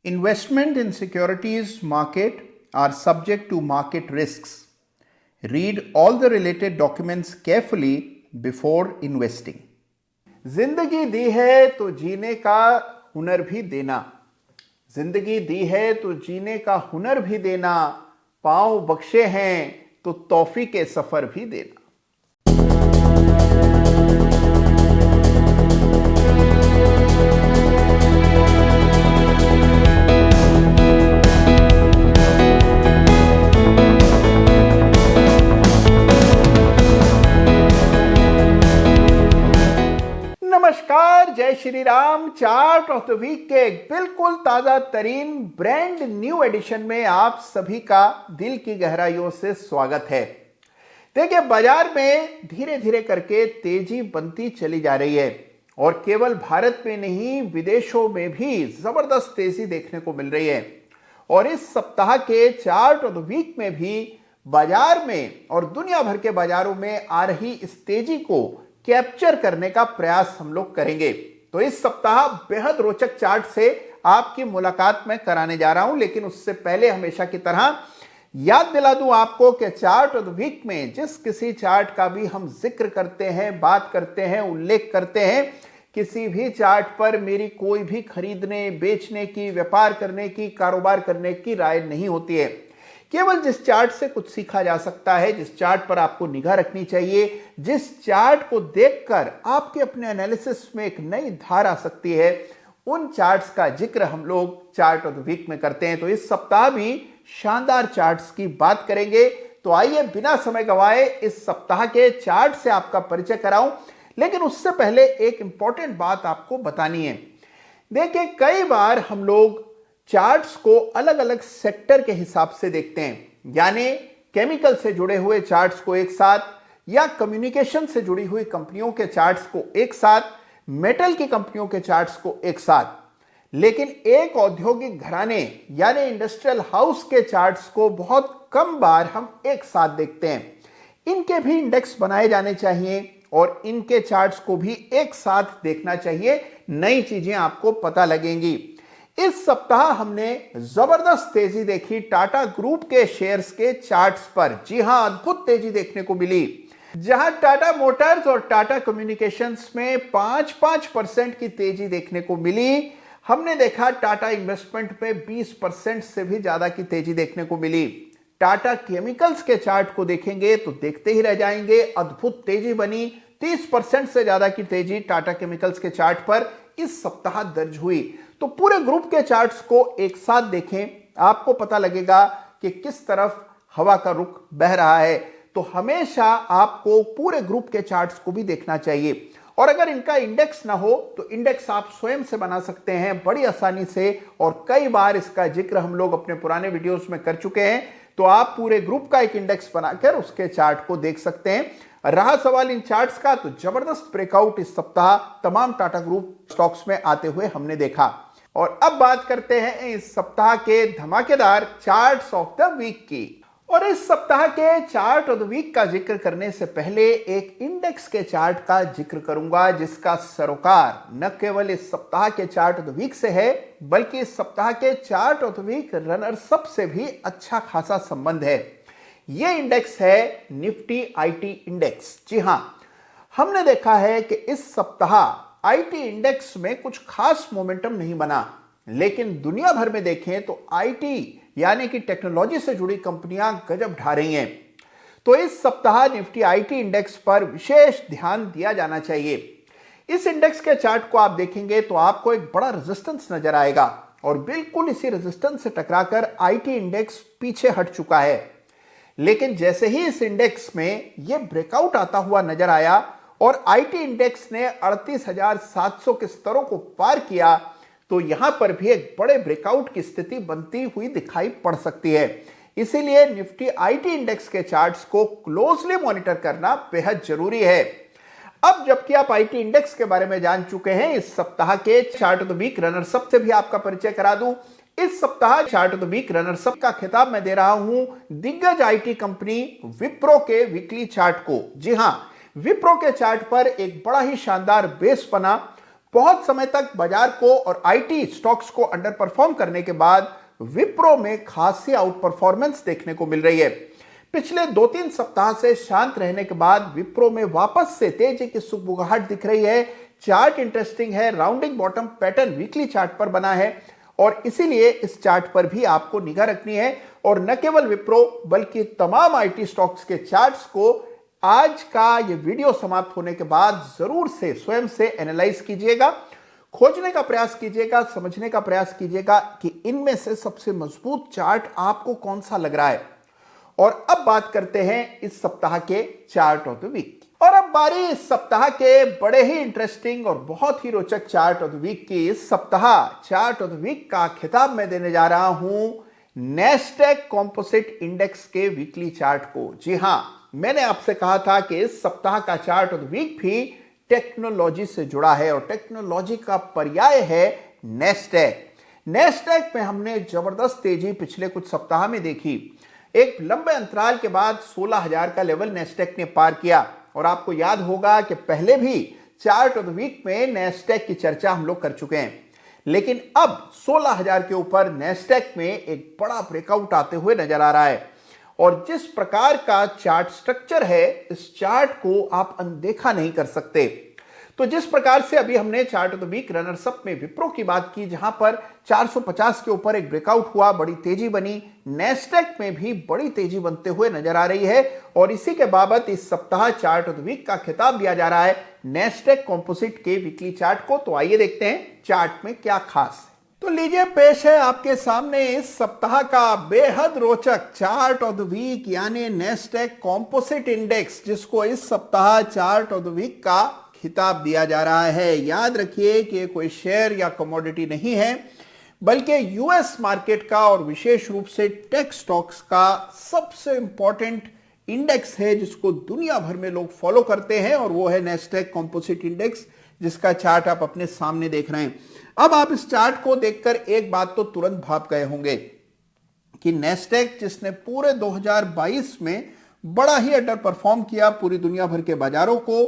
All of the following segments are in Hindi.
Investment in securities market are subject to market risks. Read all the related documents carefully before investing. जिंदगी दी है तो जीने का हुनर भी देना, जिंदगी दी है तो जीने का हुनर भी देना, पांव बख्शे हैं तो तौफीक के सफर भी देना। नमस्कार, जय Shri Ram. Chart of the week के एक बिल्कुल ताजा तरीन ब्रांड न्यू एडिशन में आप सभी का दिल की गहराइयों से स्वागत है। देखिए, बाजार में धीरे धीरे करके तेजी बनती चली जा रही है और केवल भारत में नहीं, विदेशों में भी जबरदस्त तेजी देखने को मिल रही है। और इस सप्ताह के चार्ट ऑफ द वीक में भी बाजार में और दुनिया भर के बाजारों में आ रही इस तेजी को कैप्चर करने का प्रयास हम लोग करेंगे। तो इस सप्ताह बेहद रोचक चार्ट से आपकी मुलाकात मैं कराने जा रहा हूं, लेकिन उससे पहले हमेशा की तरह याद दिला दूं आपको कि चार्ट ऑफ द वीक में जिस किसी चार्ट का भी हम जिक्र करते हैं, बात करते हैं, उल्लेख करते हैं, किसी भी चार्ट पर मेरी कोई भी खरीदने, बेचने की, व्यापार करने की, कारोबार करने की राय नहीं होती है। केवल जिस चार्ट से कुछ सीखा जा सकता है, जिस चार्ट पर आपको निगाह रखनी चाहिए, जिस चार्ट को देखकर आपके अपने एनालिसिस में एक नई धार आ सकती है, उन चार्ट्स का जिक्र हम लोग चार्ट ऑफ द वीक में करते हैं। तो इस सप्ताह भी शानदार चार्ट्स की बात करेंगे। तो आइए बिना समय गंवाए इस सप्ताह के चार्ट से आपका परिचय कराऊं, लेकिन उससे पहले एक इंपॉर्टेंट बात आपको बतानी है। देखिए, कई बार हम लोग चार्ट्स को अलग अलग सेक्टर के हिसाब से देखते हैं, यानी केमिकल से जुड़े हुए चार्ट्स को एक साथ, या कम्युनिकेशन से जुड़ी हुई कंपनियों के चार्ट्स को एक साथ, मेटल की कंपनियों के चार्ट्स को एक साथ। लेकिन एक औद्योगिक घराने यानी इंडस्ट्रियल हाउस के चार्ट्स को बहुत कम बार हम एक साथ देखते हैं। इनके भी इंडेक्स बनाए जाने चाहिए और इनके चार्ट्स को भी एक साथ देखना चाहिए। नई चीजें आपको पता लगेंगी। इस सप्ताह हमने जबरदस्त तेजी देखी टाटा ग्रुप के शेयर्स के चार्ट्स पर। जी हां, अद्भुत तेजी देखने को मिली। जहां टाटा मोटर्स और टाटा कम्युनिकेशंस में 5-5% की तेजी देखने को मिली, हमने देखा टाटा इन्वेस्टमेंट में 20% से भी ज्यादा की तेजी देखने को मिली। टाटा केमिकल्स के चार्ट को देखेंगे तो देखते ही रह जाएंगे, अद्भुत तेजी बनी। 30% से ज्यादा की तेजी टाटा केमिकल्स के चार्ट पर इस सप्ताह दर्ज हुई। तो पूरे ग्रुप के चार्ट्स को एक साथ देखें, आपको पता लगेगा कि किस तरफ हवा का रुख बह रहा है। तो हमेशा आपको पूरे ग्रुप के चार्ट्स को भी देखना चाहिए। और अगर इनका इंडेक्स ना हो तो इंडेक्स आप स्वयं से बना सकते हैं बड़ी आसानी से, और कई बार इसका जिक्र हम लोग अपने पुराने वीडियोस में कर चुके हैं। तो आप पूरे ग्रुप का एक इंडेक्स बनाकर उसके चार्ट को देख सकते हैं। रहा सवाल इन चार्ट्स का, तो जबरदस्त ब्रेकआउट इस सप्ताह तमाम टाटा ग्रुप स्टॉक्स में आते हुए हमने देखा। और अब बात करते हैं इस सप्ताह के धमाकेदार चार्ट्स ऑफ द वीक की। और इस सप्ताह के चार्ट ऑफ द वीक का जिक्र करने से पहले एक इंडेक्स के चार्ट का जिक्र करूंगा, जिसका सरोकार न केवल इस सप्ताह के चार्ट ऑफ द वीक से है, बल्कि इस सप्ताह के chart of the week runners up से भी अच्छा खासा संबंध है। यह इंडेक्स है निफ्टी आईटी इंडेक्स। जी हां, हमने देखा है कि इस सप्ताह आईटी इंडेक्स में कुछ खास मोमेंटम नहीं बना, लेकिन दुनिया भर में देखें तो आईटी यानी कि टेक्नोलॉजी से जुड़ी कंपनियां गजब ढा रही हैं। तो इस सप्ताह निफ्टी आईटी इंडेक्स पर विशेष ध्यान दिया जाना चाहिए। इस इंडेक्स के चार्ट को आप देखेंगे तो आपको एक बड़ा रेजिस्टेंस नजर आएगा, और बिल्कुल इसी रेजिस्टेंस से टकराकर आईटी इंडेक्स पीछे हट चुका है। लेकिन जैसे ही इस इंडेक्स में यह ब्रेकआउट आता हुआ नजर आया और आईटी इंडेक्स ने 38,700 के स्तरों को पार किया, तो यहां पर भी एक बड़े ब्रेकआउट की स्थिति बनती हुई दिखाई पड़ सकती है। इसीलिए निफ्टी आईटी इंडेक्स के चार्ट्स को क्लोजली मॉनिटर करना बेहद जरूरी है। अब जबकि आप आईटी इंडेक्स के बारे में जान चुके हैं, इस सप्ताह के chart of the week runners up से भी आपका परिचय करा दूं। इस सप्ताह chart of the week runners up का खिताब मैं दे रहा हूं दिग्गज आईटी कंपनी विप्रो के वीकली चार्ट को। जी हां, विप्रो के चार्ट पर एक बड़ा ही शानदार बेस बना। बहुत समय तक बाजार को और आईटी स्टॉक्स को अंडर परफॉर्म करने के बाद विप्रो में खासी आउट परफॉर्मेंस देखने को मिल रही है। पिछले 2-3 सप्ताह से शांत रहने के बाद विप्रो में वापस से तेजी की सुगबुगाहट दिख रही है। चार्ट इंटरेस्टिंग है, rounding bottom pattern weekly chart पर बना है और इसीलिए इस चार्ट पर भी आपको निगाह रखनी है। और न केवल विप्रो बल्कि तमाम आईटी स्टॉक्स के चार्ट्स को आज का ये वीडियो समाप्त होने के बाद जरूर से स्वयं से एनालाइज कीजिएगा, खोजने का प्रयास कीजिएगा, समझने का प्रयास कीजिएगा कि इनमें से सबसे मजबूत चार्ट आपको कौन सा लग रहा है। और अब बात करते हैं इस सप्ताह के चार्ट ऑफ द वीक की। और अब बारी इस सप्ताह के बड़े ही इंटरेस्टिंग और बहुत ही रोचक चार्ट ऑफ द वीक की। इस सप्ताह चार्ट ऑफ द वीक का खिताब मैं देने जा रहा हूं नैस्डैक कंपोजिट इंडेक्स के वीकली चार्ट को। जी हां, मैंने आपसे कहा था कि इस सप्ताह का चार्ट ऑफ द वीक भी टेक्नोलॉजी से जुड़ा है और टेक्नोलॉजी का पर्याय है नैस्डैक। नैस्डैक में हमने जबरदस्त तेजी पिछले कुछ सप्ताह में देखी। एक लंबे अंतराल के बाद 16,000 का लेवल नैस्डैक ने पार किया और आपको याद होगा कि पहले भी चार्ट ऑफ द वीक में नैस्डैक की चर्चा हम लोग कर चुके हैं। लेकिन अब 16,000 के ऊपर नैस्डैक में एक बड़ा ब्रेकआउट आते हुए नजर आ रहा है और जिस प्रकार का चार्ट स्ट्रक्चर है, इस चार्ट को आप अनदेखा नहीं कर सकते। तो जिस प्रकार से अभी हमने chart of the week runners up में विप्रो की बात की, जहां पर 450 के ऊपर एक ब्रेकआउट हुआ, बड़ी तेजी बनी, नैस्डैक में भी बड़ी तेजी बनते हुए नजर आ रही है और इसी के बाबत इस सप्ताह चार्ट ऑफ द वीक का खिताब दिया जा रहा है नैस्डैक कंपोजिट के वीकली चार्ट को। तो आइए देखते हैं चार्ट में क्या खास है। तो लीजिए, पेश है आपके सामने इस सप्ताह का बेहद रोचक चार्ट ऑफ द वीक यानी नैस्डैक कंपोजिट इंडेक्स, जिसको इस सप्ताह चार्ट ऑफ द वीक का खिताब दिया जा रहा है। याद रखिए कि कोई शेयर या कमोडिटी नहीं है, बल्कि यूएस मार्केट का और विशेष रूप से टेक स्टॉक्स का सबसे इंपॉर्टेंट इंडेक्स है जिसको दुनिया भर में लोग फॉलो करते हैं और वो है नैस्डैक कंपोजिट इंडेक्स, जिसका चार्ट आप अपने सामने देख रहे हैं। अब आप इस चार्ट को देखकर एक बात तो तुरंत भाप गए होंगे कि नैस्डैक, जिसने पूरे 2022 में बड़ा ही अंडर परफॉर्म किया पूरी दुनिया भर के बाजारों को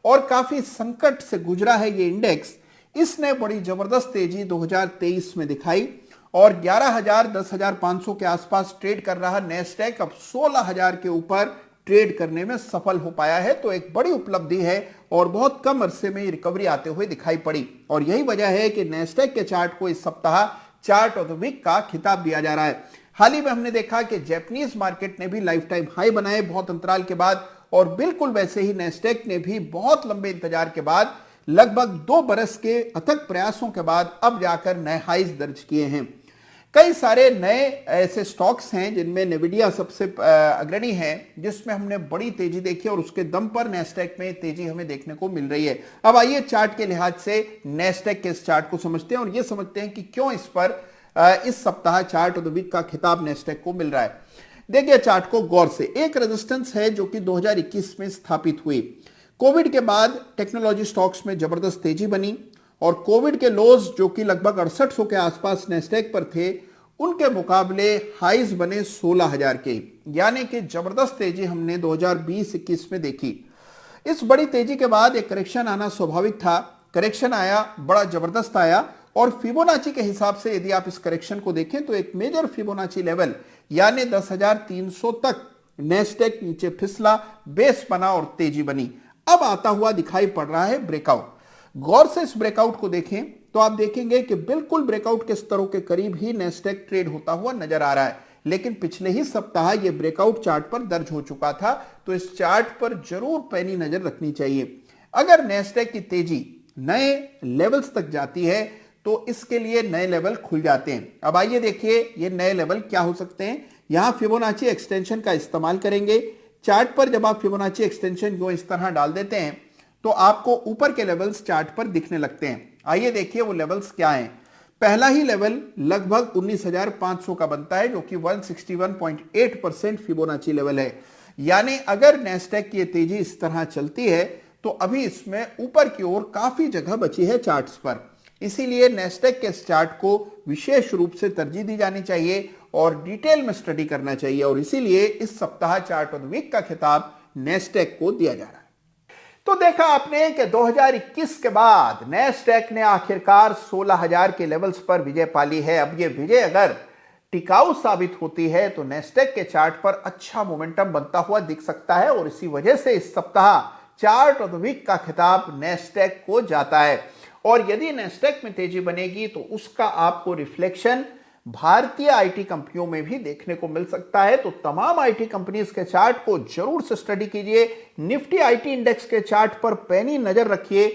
और काफी संकट से गुजरा है ये इंडेक्स, इसने बड़ी जबरदस्त तेजी 2023 में दिखाई और 11,000 10,500 के आसपास ट्रेड कर रहा नैस्डैक अब 16,000 के ऊपर ट्रेड करने में सफल हो पाया है। तो एक बड़ी उपलब्धि है और बहुत कम अरसे में रिकवरी आते हुए दिखाई पड़ी और यही वजह है कि नैस्डैक के चार्ट को इस सप्ताह चार्ट ऑफ द वीक का खिताब दिया जा रहा है। हाल ही में हमने देखा कि जापानीज मार्केट ने भी लाइफ टाइम हाई बनाए बहुत अंतराल के बाद और बिल्कुल वैसे ही नैस्डैक ने भी बहुत लंबे इंतजार के बाद लगभग 2 बरस के अथक प्रयासों के बाद अब जाकर नए हाईज दर्ज किए हैं। कई सारे नए ऐसे स्टॉक्स हैं जिनमें नेविडिया सबसे अग्रणी है, जिसमें हमने बड़ी तेजी देखी और उसके दम पर नैस्डैक में तेजी हमें देखने को मिल रही है। अब आइए चार्ट के लिहाज से नैस्डैक के इस चार्ट को समझते हैं और यह समझते हैं कि क्यों इस पर इस सप्ताह चार्ट ऑफ द वीक का खिताब नैस्डैक को मिल रहा है। देखिए चार्ट को गौर से। एक रेजिस्टेंस है जो कि 2021 में स्थापित हुई। कोविड के बाद टेक्नोलॉजी स्टॉक्स में जबरदस्त तेजी बनी और कोविड के लोज जो कि लगभग 6800 के आसपास नैस्डैक पर थे, उनके मुकाबले हाईज बने 16,000 के, यानी कि जबरदस्त तेजी हमने 2020-21 में देखी। इस बड़ी तेजी के बाद एक करेक्शन आना स्वाभाविक था। करेक्शन आया, बड़ा जबरदस्त आया और फिबोनाची के हिसाब से यदि आप इस करेक्शन को देखें तो एक मेजर फिबोनाची लेवल यानी 10,300 तक नैस्डैक नीचे फिसला, बेस बना और तेजी बनी। अब आता हुआ दिखाई पड़ रहा है ब्रेकआउट। गौर से इस ब्रेकआउट को देखें तो आप देखेंगे कि बिल्कुल ब्रेकआउट के स्तरों के करीब ही नैस्डैक ट्रेड होता हुआ नजर आ रहा है, लेकिन पिछले ही सप्ताह यह ब्रेकआउट चार्ट पर दर्ज हो चुका था। तो इस चार्ट पर जरूर पैनी नजर रखनी चाहिए। अगर नैस्डैक की तेजी नए लेवल्स तक जाती है तो इसके लिए नए लेवल खुल जाते हैं। अब आइए देखिए ये नए लेवल क्या हो सकते हैं। यहां फिबोनाची एक्सटेंशन का इस्तेमाल करेंगे। चार्ट पर जब आप फिबोनाची एक्सटेंशन को इस तरह डाल देते हैं तो आपको ऊपर के लेवल्स चार्ट पर दिखने लगते हैं। आइए देखिए वो लेवल्स क्या हैं। पहला ही लेवल लगभग 19,500 का बनता है जो कि 161.8% फिबोनाची लेवल है। यानी अगर नैस्डैक की तेजी इस तरह चलती है तो अभी इसमें ऊपर की ओर काफी जगह बची है चार्ट्स पर। इसीलिए नैस्डैक के इस चार्ट को विशेष रूप से तरजीह दी जानी चाहिए और डिटेल में स्टडी करना चाहिए और इसीलिए इस सप्ताह चार्ट ऑफ द वीक का खिताब नैस्डैक को दिया जा रहा है। तो देखा आपने कि 2021 के बाद नैस्डैक ने आखिरकार 16,000 के लेवल्स पर विजय पाली है। अब ये विजय अगर टिकाऊ साबित होती है तो नैस्डैक के चार्ट पर अच्छा मोमेंटम बनता हुआ दिख सकता है और इसी वजह से इस सप्ताह चार्ट ऑफ द वीक का खिताब नैस्डैक को जाता है। और यदि नैस्डैक में तेजी बनेगी तो उसका आपको रिफ्लेक्शन भारतीय आईटी कंपनियों में भी देखने को मिल सकता है। तो तमाम आईटी कंपनीज के चार्ट को जरूर से स्टडी कीजिए। निफ्टी आईटी इंडेक्स के चार्ट पर पैनी नजर रखिए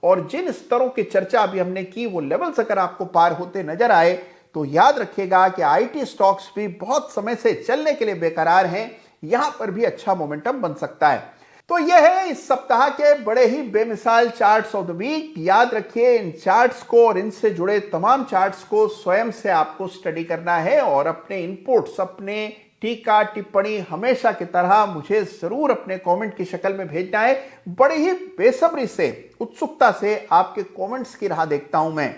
और जिन स्तरों की चर्चा अभी हमने की वो लेवल्स अगर आपको पार होते नजर आए तो याद रखिएगा कि आईटी स्टॉक्स भी बहुत समय से चलने के लिए बेकरार हैं, यहां पर भी अच्छा मोमेंटम बन सकता है। तो यह है इस सप्ताह के बड़े ही बेमिसाल चार्ट्स ऑफ द वीक। याद रखिए इन चार्ट्स को और इनसे जुड़े तमाम चार्ट्स को स्वयं से आपको स्टडी करना है और अपने इनपुट्स, अपने टीका टिप्पणी हमेशा की तरह मुझे जरूर अपने कमेंट की शक्ल में भेजना है। बड़ी ही बेसब्री से, उत्सुकता से आपके कमेंट्स की राह देखता हूं मैं।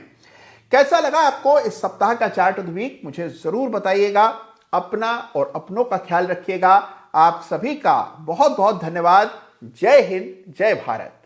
कैसा लगा आपको इस सप्ताह का चार्ट ऑफ द वीक, मुझे जरूर बताइएगा। अपना और अपनों का ख्याल रखिएगा। आप सभी का बहुत बहुत धन्यवाद। जय हिंद, जय भारत।